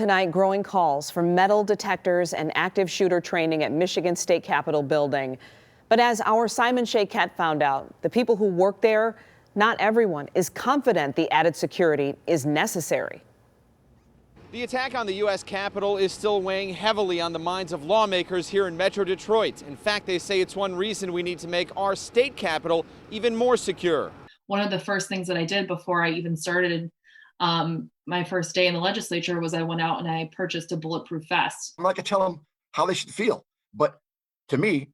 tonight, growing calls for metal detectors and active shooter training at Michigan State Capitol building. But as our Simon Shayket found out, the people who work there, not everyone is confident the added security is necessary. The attack on the U.S. Capitol is still weighing heavily on the minds of lawmakers here in Metro Detroit. In fact, they say it's one reason we need to make our state capitol even more secure. One of the first things that I did before I even started my first day in the legislature was I went out and I purchased a bulletproof vest. I'm not going to tell them how they should feel, but to me,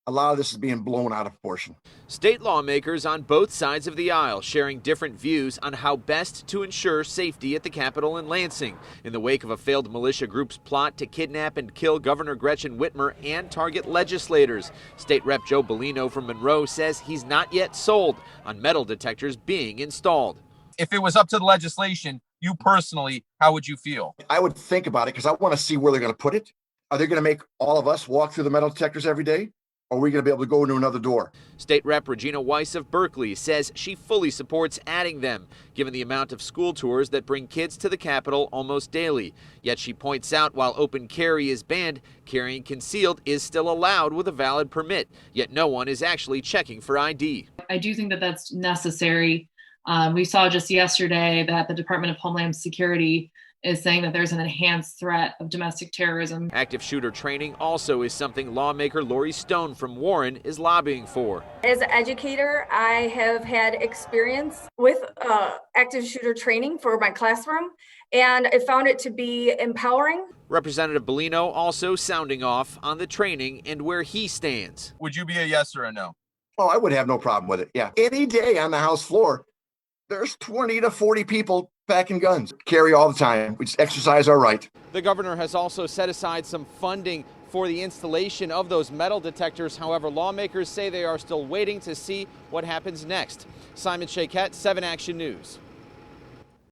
a lot of this is being blown out of proportion. State lawmakers on both sides of the aisle sharing different views on how best to ensure safety at the Capitol in Lansing in the wake of a failed militia group's plot to kidnap and kill Governor Gretchen Whitmer and target legislators. State Rep Joe Bellino from Monroe says he's not yet sold on metal detectors being installed. If it was up to the legislation, you personally, how would you feel? I would think about it because I want to see where they're going to put it. Are they going to make all of us walk through the metal detectors every day? Or are we going to be able to go into another door? State Rep Regina Weiss of Berkeley says she fully supports adding them, given the amount of school tours that bring kids to the Capitol almost daily. Yet she points out while open carry is banned, carrying concealed is still allowed with a valid permit. Yet no one is actually checking for ID. I do think that that's necessary. We saw just yesterday that the Department of Homeland Security is saying that there's an enhanced threat of domestic terrorism. Active shooter training also is something lawmaker Lori Stone from Warren is lobbying for. As an educator, I have had experience with active shooter training for my classroom, and I found it to be empowering. Representative Bellino also sounding off on the training and where he stands. Would you be a yes or a no? Oh, I would have no problem with it. Yeah. Any day on the House floor, there's 20 to 40 people packing guns. Carry all the time. We just exercise our right. The governor has also set aside some funding for the installation of those metal detectors. However, lawmakers say they are still waiting to see what happens next. Simon Shayket, 7 Action News.